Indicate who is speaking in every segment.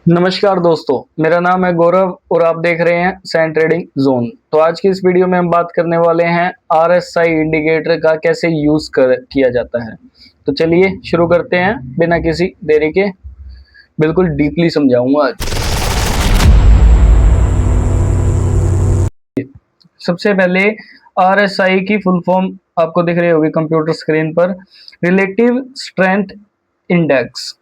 Speaker 1: नमस्कार दोस्तों, मेरा नाम है गौरव और आप देख रहे हैं सैन ट्रेडिंग जोन। तो आज की इस वीडियो में हम बात करने वाले हैं आरएसआई इंडिकेटर का कैसे यूज किया जाता है। तो चलिए शुरू करते हैं बिना किसी देरी के। बिल्कुल डीपली समझाऊंगा आज। सबसे पहले आरएसआई की फुल फॉर्म आपको दिख रही होगी कंप्यूटर स्क्रीन पर। रिलेटिव स्ट्रेंथ इंडेक्स,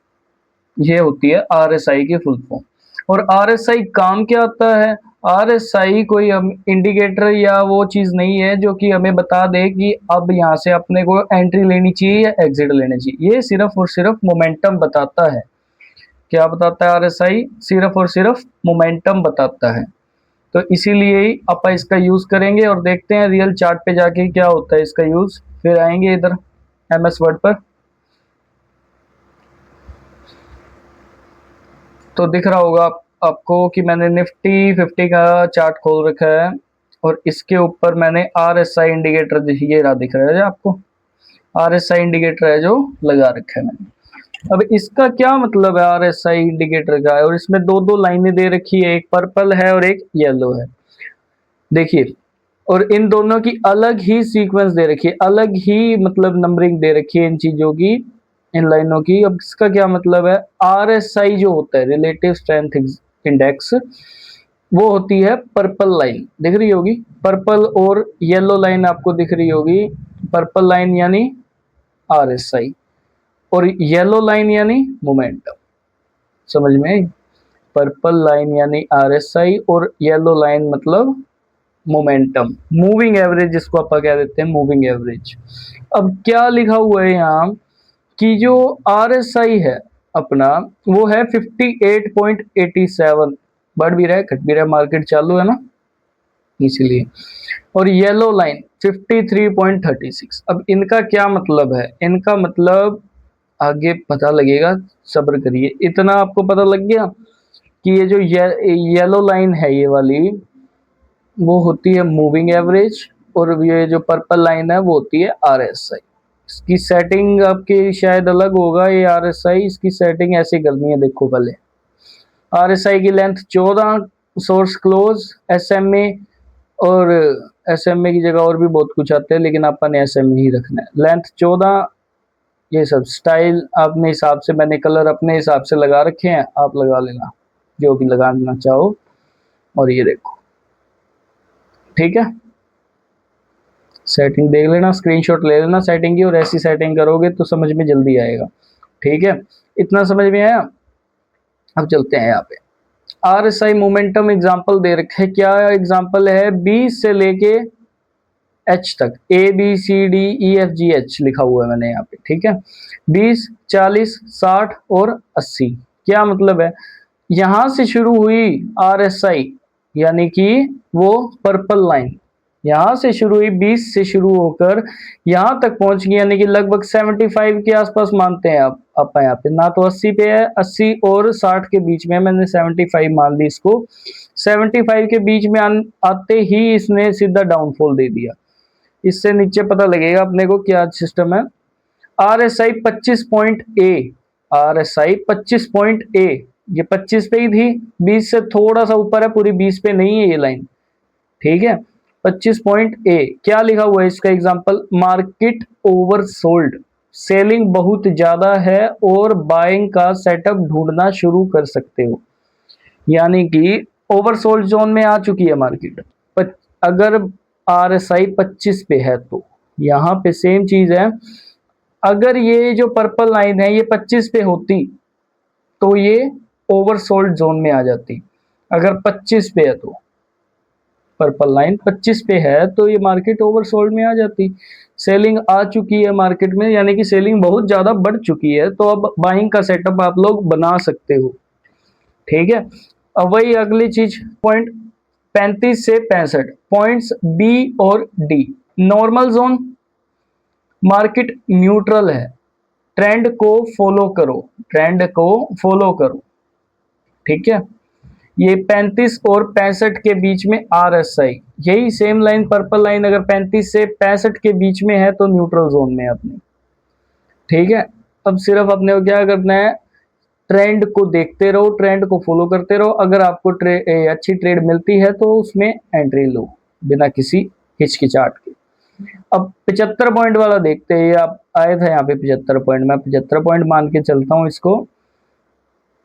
Speaker 1: ये होती है आरएसआई की फुल फॉर्म। और आरएसआई काम क्या आता है? आरएसआई कोई हम इंडिकेटर या वो चीज नहीं है जो कि हमें बता दे कि अब यहाँ से अपने को एंट्री लेनी चाहिए या एग्जिट लेनी चाहिए। ये सिर्फ और सिर्फ मोमेंटम बताता है। क्या बताता है आरएसआई? सिर्फ और सिर्फ मोमेंटम बताता है। तो इसीलिए ही आप इसका यूज करेंगे और देखते हैं रियल चार्ट पे जाके क्या होता है इसका यूज। फिर आएंगे इधर एमएस वर्ड पर। तो दिख रहा होगा आपको कि मैंने निफ्टी 50 का चार्ट खोल रखा है और इसके ऊपर मैंने आरएसआई इंडिकेटर, ये रहा, दिख रहा है आपको? आरएसआई इंडिकेटर है जो लगा रखा है मैंने। अब इसका क्या मतलब है आरएसआई इंडिकेटर का? और इसमें दो दो लाइनें दे रखी है, एक पर्पल है और एक येलो है। देखिए, और इन दोनों की अलग ही सीक्वेंस दे रखी है, अलग ही मतलब नंबरिंग दे रखी है इन चीजों की, इन लाइनों की। अब इसका क्या मतलब है? आरएसआई जो होता है, रिलेटिव स्ट्रेंथ इंडेक्स, वो होती है पर्पल लाइन, दिख रही होगी। पर्पल और येलो लाइन आपको दिख रही होगी। पर्पल लाइन यानी आरएसआई और येलो लाइन यानी मोमेंटम। समझ में आई? पर्पल लाइन यानी आरएसआई और येलो लाइन मतलब मोमेंटम, मूविंग एवरेज जिसको आप कह देते हैं, मूविंग एवरेज। अब क्या लिखा हुआ है यहाँ कि जो आरएसआई है अपना, वो है 58.87। बढ़ भी रहा है, घट भी रहा है, मार्केट चालू है ना, इसीलिए। और येलो लाइन 53.36। अब इनका क्या मतलब है? इनका मतलब आगे पता लगेगा, सब्र करिए। इतना आपको पता लग गया कि ये जो येलो लाइन है, ये वाली, वो होती है मूविंग एवरेज और ये जो पर्पल लाइन है वो होती है आरएसआई। इसकी सेटिंग आपकी शायद अलग होगा। ये आरएसआई, इसकी सेटिंग ऐसे करनी है, देखो पहले। आरएसआई की लेंथ 14, सोर्स क्लोज, एसएमए, और एसएमए की जगह और भी बहुत कुछ आते हैं लेकिन अपन एसएमए ही रखना है। लेंथ 14, ये सब स्टाइल अपने हिसाब से, मैंने कलर अपने हिसाब से लगा रखे हैं, आप लगा लेना जो भी लगाना चाहो। और ये देखो, ठीक है, सेटिंग देख लेना, स्क्रीनशॉट ले लेना सेटिंग की, और ऐसी सेटिंग करोगे तो समझ में जल्दी आएगा। ठीक है, इतना समझ में आया? अब चलते हैं यहाँ पे। आरएसआई मोमेंटम एग्जांपल दे रखे। क्या एग्जांपल है? 20 से लेके एच तक, A B C D E F G H लिखा हुआ है मैंने यहाँ पे। ठीक है, 20, 40, 60 और 80। क्या मतलब है? यहां से शुरू हुई आरएसआई, यानी कि वो पर्पल लाइन यहां से शुरू हुई, 20 से शुरू होकर यहां तक पहुंच गई, यानी कि लगभग 75 के आसपास मानते हैं आप यहाँ पे। ना तो 80 पे है, 80 और 60 के बीच में, मैंने 75 मान ली इसको। 75 के बीच में आते ही इसने सीधा डाउनफॉल दे दिया। इससे नीचे पता लगेगा अपने को क्या सिस्टम है। RSI 25 point A, RSI 25 point A, ये 25 पे ही थी, 20 से थोड़ा सा ऊपर है, पूरी 20 पे नहीं है ये लाइन। ठीक है, 25 पॉइंट ए। क्या लिखा हुआ है इसका एग्जांपल? मार्केट ओवरसोल्ड, सेलिंग बहुत ज्यादा है और बाइंग का सेटअप ढूंढना शुरू कर सकते हो। यानी कि ओवरसोल्ड जोन में आ चुकी है मार्केट। अगर आरएसआई 25 पे है तो यहाँ पे सेम चीज है। अगर ये जो पर्पल लाइन है ये 25 पे होती तो ये ओवरसोल्ड जोन में आ जाती। अगर 25 पे है तो, पर्पल लाइन 25 पे है तो ये मार्केट ओवरसोल्ड में आ जाती। सेलिंग आ चुकी है मार्केट में, यानी कि सेलिंग बहुत ज्यादा बढ़ चुकी है, तो अब बाइंग का सेटअप आप लोग बना सकते हो। ठीक है, अब वही अगली चीज, पॉइंट 35 से 65 पॉइंट्स बी और D. Normal zone, market neutral है, ट्रेंड को फॉलो करो, ट्रेंड को फॉलो करो। ठीक है, ये 35 और 65 के बीच में आरएसआई, यही सेम लाइन पर्पल लाइन अगर 35 से 65 के बीच में है तो न्यूट्रल जोन में है अपने। ठीक है, अब सिर्फ अपने को क्या करना है? ट्रेंड को देखते रहो, ट्रेंड को फॉलो करते रहो। अगर आपको अच्छी ट्रेड मिलती है तो उसमें एंट्री लो बिना किसी हिचकिचाहट के। अब 75 पॉइंट वाला देखते हैं। आप आए थे यहाँ पे 75 पॉइंट, मैं 75 पॉइंट मान के चलता हूँ इसको।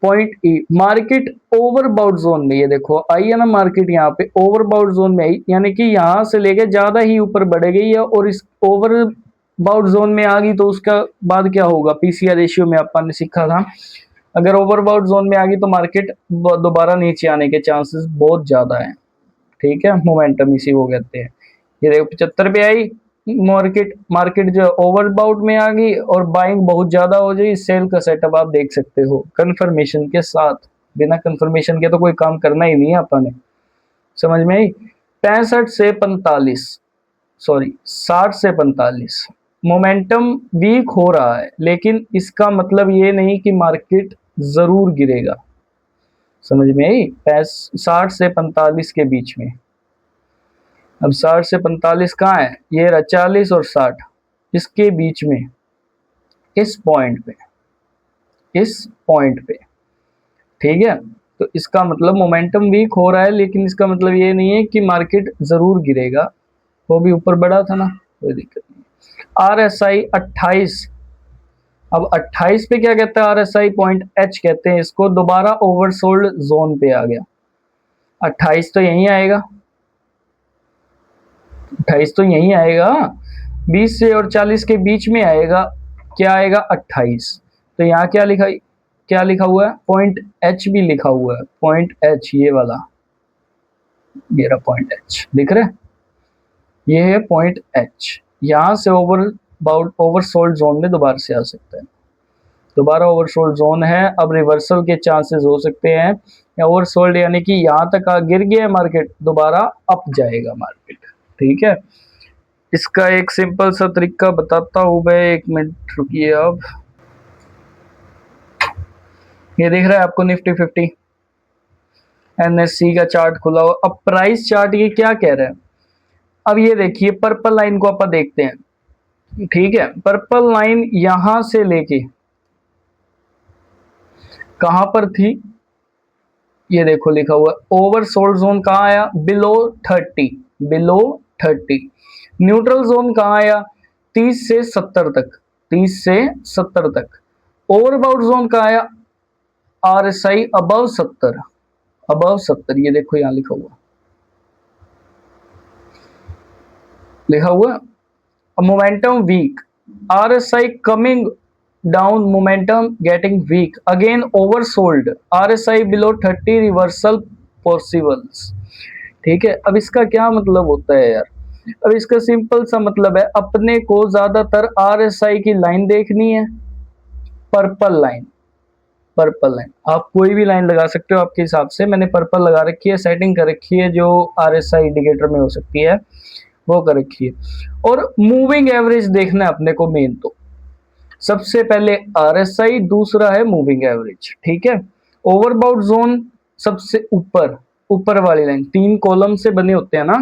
Speaker 1: पॉइंट ई, मार्केट ओवरबाउट जोन में, ये देखो आई है ना मार्केट यहाँ पे ओवरबाउट जोन में आई, यानी कि यहाँ से लेके ज्यादा ही ऊपर बढ़ गई है और इस ओवरबाउट जोन में आ गई तो उसका बाद क्या होगा, पीसीआर रेशियो में अपन ने सीखा था, अगर ओवरबाउट जोन में आ गई तो मार्केट दोबारा नीचे आने के चांसेस बहुत ज्यादा है। ठीक है, मोमेंटम इसी को कहते हैं। ये देखो 75 पे आई मार्केट, मार्केट जो ओवरबाउट में आ गई और बाइंग बहुत ज्यादा हो जाएगी, सेल का सेटअप आप देख सकते हो कंफर्मेशन के साथ। बिना कंफर्मेशन के तो कोई काम करना ही नहीं है अपन ने, समझ में आई। 65 से 45, सॉरी 60 से 45 मोमेंटम वीक हो रहा है, लेकिन इसका मतलब ये नहीं कि मार्केट जरूर गिरेगा, समझ में आई। 60 से 45 के बीच में, अब 60 से 45 कहाँ है, ये रहा 40 और 60, इसके बीच में, इस पॉइंट पे, इस पॉइंट पे, ठीक है। तो इसका मतलब मोमेंटम वीक हो रहा है, लेकिन इसका मतलब ये नहीं है कि मार्केट जरूर गिरेगा, वो भी ऊपर बढ़ा था ना, कोई दिक्कत नहीं। आरएसआई 28, अब 28 पे क्या कहता है आरएसआई, पॉइंट एच कहते हैं इसको, दोबारा ओवरसोल्ड जोन पे आ गया। 28 तो यहीं आएगा, 28 तो यहीं आएगा, 20 से और 40 के बीच में आएगा, क्या आएगा 28। तो यहाँ क्या लिखा, क्या लिखा हुआ है, पॉइंट एच भी लिखा हुआ है, पॉइंट एच ये वाला, मेरा पॉइंट एच दिख रहा है, ये है पॉइंट एच। यहाँ से ओवरसोल्ड जोन में दोबारा से आ सकता है, दोबारा ओवरसोल्ड जोन है, अब रिवर्सल के चांसेस हो सकते हैं, या ओवरसोल्ड यानी कि यहाँ तक गिर गया है मार्केट, दोबारा अप जाएगा मार्केट। ठीक है, इसका एक सिंपल सा तरीका बताता हूँ मैं, एक मिनट रुकिए। अब ये दिख रहा है आपको निफ्टी 50 एनएससी का चार्ट खुला हुआ। अब प्राइस चार्ट ये क्या कह रहा है, अब ये देखिए पर्पल लाइन को अपन देखते हैं। ठीक है, पर्पल लाइन यहां से लेके कहां पर थी, ये देखो लिखा हुआ ओवरसोल्ड जोन कहाँ आया, बिलो 30, बिलो 30। न्यूट्रल जोन कहाँ आया, 30 से 70 तक, 30 से 70 तक। ओवरबाउट जोन कहाँ आया, आरएसआई अबव 70, अबव 70, ये देखो यहाँ लिखा हुआ, लिखा हुआ momentum weak, RSI coming down, momentum getting weak, again oversold, RSI below 30, reversal possibles। ठीक है, अब इसका क्या मतलब होता है यार, अब इसका सिंपल सा मतलब है, अपने को ज्यादातर RSI की लाइन देखनी है, पर्पल लाइन, पर्पल लाइन, आप कोई भी लाइन लगा सकते हो आपके हिसाब से, मैंने पर्पल लगा रखी है, सेटिंग कर रखी है, जो RSI इंडिकेटर में हो सकती है वो कर रखी है। और मूविंग एवरेज देखना है अपने को मेन, तो सबसे पहले आरएसआई, दूसरा है मूविंग एवरेज। ठीक है, ओवरबाउट जोन सबसे ऊपर, ऊपर वाली लाइन, 3 कॉलम से बने होते हैं ना,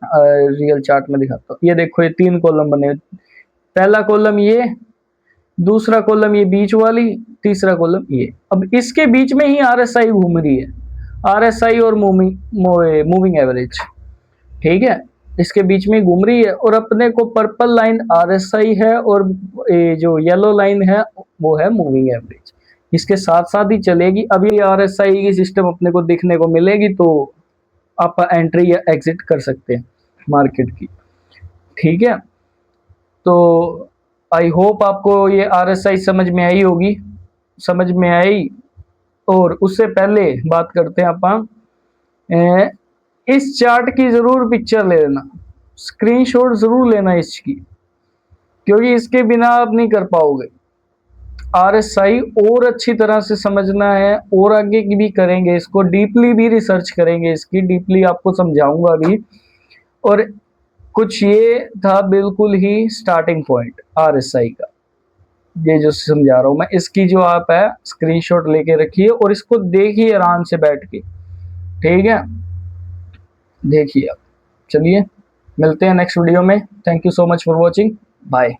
Speaker 1: रियल चार्ट में दिखाता हूँ, ये देखो ये 3 कॉलम बने, पहला कॉलम ये, दूसरा कॉलम ये बीच वाली, तीसरा कॉलम ये। अब इसके बीच में ही आरएसआई घूम रही है, आरएसआई और मूविंग एवरेज। ठीक है, इसके बीच में घूम रही है, और अपने को पर्पल लाइन आरएसआई है और जो येलो लाइन है वो है मूविंग एवरेज, इसके साथ साथ ही चलेगी। अभी आरएसआई की सिस्टम अपने को देखने को मिलेगी, तो आप एंट्री या एग्जिट कर सकते हैं मार्केट की। ठीक है, तो आई होप आपको ये आरएसआई समझ में आई होगी, समझ में आई। और उससे पहले बात करते हैं अपन, इस चार्ट की जरूर पिक्चर ले लेना, स्क्रीनशॉट जरूर लेना इसकी, क्योंकि इसके बिना आप नहीं कर पाओगे। आरएसआई और अच्छी तरह से समझना है, और आगे की भी करेंगे इसको, डीपली भी रिसर्च करेंगे इसकी, डीपली आपको समझाऊंगा भी। और कुछ ये था बिल्कुल ही स्टार्टिंग पॉइंट आरएसआई का, ये जो समझा रहा हूं मैं, इसकी जो आप है स्क्रीनशॉट लेके रखिए और इसको देखिए आराम से बैठ के। ठीक है, देखिए आप, चलिए मिलते हैं नेक्स्ट वीडियो में। Thank you so much for watching, bye.